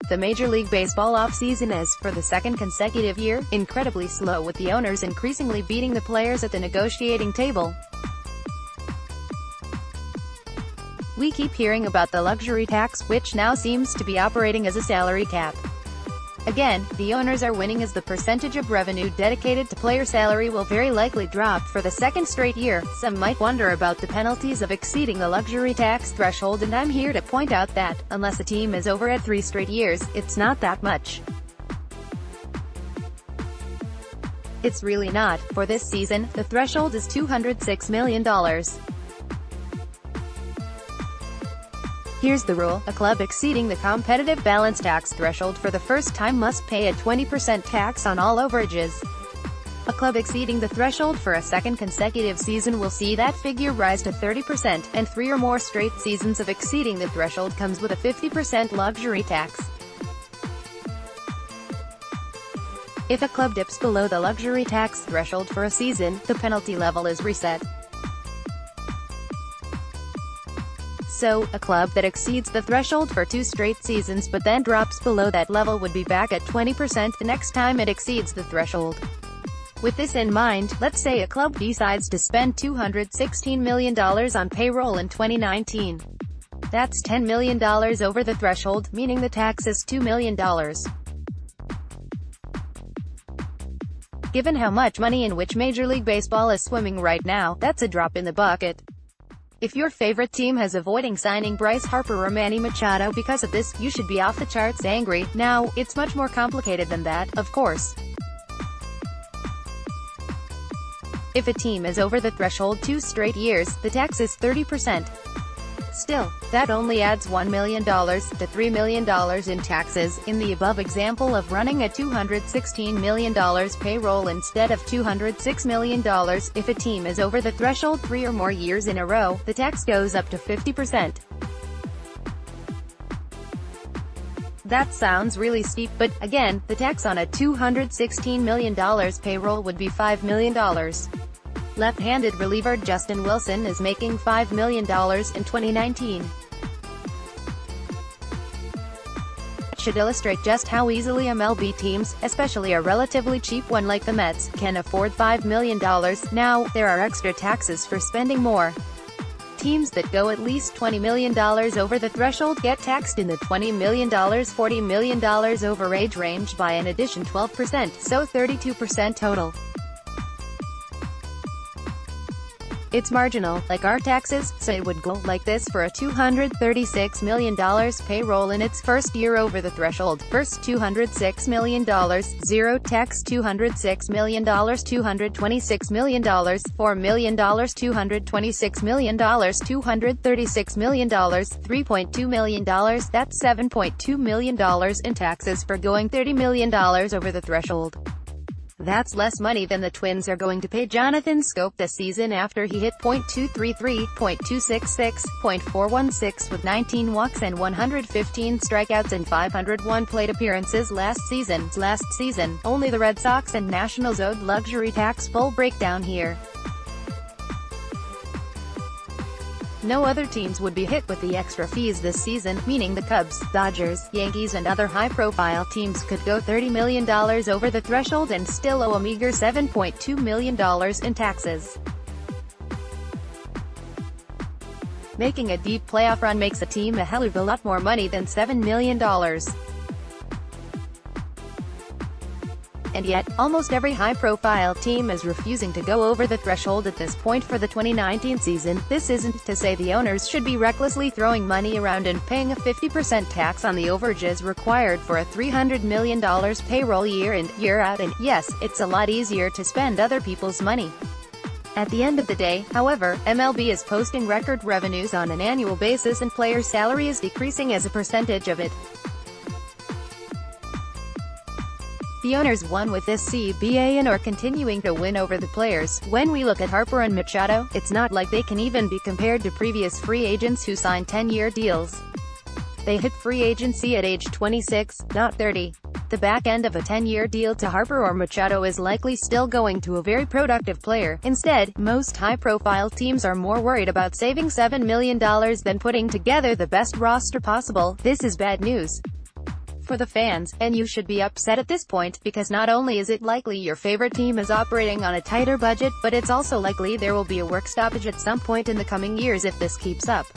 the Major League Baseball offseason is, for the second consecutive year, incredibly slow, with the owners increasingly beating the players at the negotiating table. We keep hearing about the luxury tax, which now seems to be operating as a salary cap. Again, the owners are winning as the percentage of revenue dedicated to player salary will very likely drop for the second straight year. Some might wonder about the penalties of exceeding the luxury tax threshold, and I'm here to point out that, unless a team is over at 3 straight years, it's not that much. It's really not. For this season, the threshold is $206 million. Here's the rule: a club exceeding the competitive balance tax threshold for the first time must pay a 20% tax on all overages. A club exceeding the threshold for a second consecutive season will see that figure rise to 30%, and 3 or more straight seasons of exceeding the threshold comes with a 50% luxury tax. If a club dips below the luxury tax threshold for a season, the penalty level is reset. So, a club that exceeds the threshold for 2 straight seasons but then drops below that level would be back at 20% the next time it exceeds the threshold. With this in mind, let's say a club decides to spend $216 million on payroll in 2019. That's $10 million over the threshold, meaning the tax is $2 million. Given how much money in which Major League Baseball is swimming right now, that's a drop in the bucket. If your favorite team has avoiding signing Bryce Harper or Manny Machado because of this, you should be off the charts angry. Now, it's much more complicated than that, of course. If a team is over the threshold 2 straight years, the tax is 30%. Still, that only adds $1 million to $3 million in taxes. In the above example of running a $216 million payroll instead of $206 million, if a team is over the threshold 3 or more years in a row, the tax goes up to 50%. That sounds really steep, but, again, the tax on a $216 million payroll would be $5 million. Left-handed reliever Justin Wilson is making $5 million in 2019. It should illustrate just how easily MLB teams, especially a relatively cheap one like the Mets, can afford $5 million. Now, there are extra taxes for spending more. Teams that go at least $20 million over the threshold get taxed in the $20 million, $40 million over age range by an addition 12%, so 32% total. It's marginal, like our taxes, so it would go like this for a $236 million payroll in its first year over the threshold. First $206 million, 0 tax, $206 million, $226 million, $4 million, $226 million, $236 million, $3.2 million, that's $7.2 million in taxes for going $30 million over the threshold. That's less money than the Twins are going to pay Jonathan Scope this season after he hit .233, .266, .416 with 19 walks and 115 strikeouts in 501 plate appearances last season. Only the Red Sox and Nationals owed luxury tax. Full breakdown here. No other teams would be hit with the extra fees this season, meaning the Cubs, Dodgers, Yankees and other high-profile teams could go $30 million over the threshold and still owe a meager $7.2 million in taxes. Making a deep playoff run makes a team a hell of a lot more money than $7 million. And yet, almost every high-profile team is refusing to go over the threshold at this point for the 2019 season. This isn't to say the owners should be recklessly throwing money around and paying a 50% tax on the overages required for a $300 million payroll year in, year out, and yes, it's a lot easier to spend other people's money. At the end of the day, however, MLB is posting record revenues on an annual basis and player salary is decreasing as a percentage of it. The owners won with this CBA and are continuing to win over the players. When we look at Harper and Machado, it's not like they can even be compared to previous free agents who signed 10-year deals. They hit free agency at age 26, not 30. The back end of a 10-year deal to Harper or Machado is likely still going to a very productive player. Instead, most high-profile teams are more worried about saving $7 million than putting together the best roster possible. This is bad news. for the fans, and you should be upset at this point, because not only is it likely your favorite team is operating on a tighter budget, but it's also likely there will be a work stoppage at some point in the coming years if this keeps up.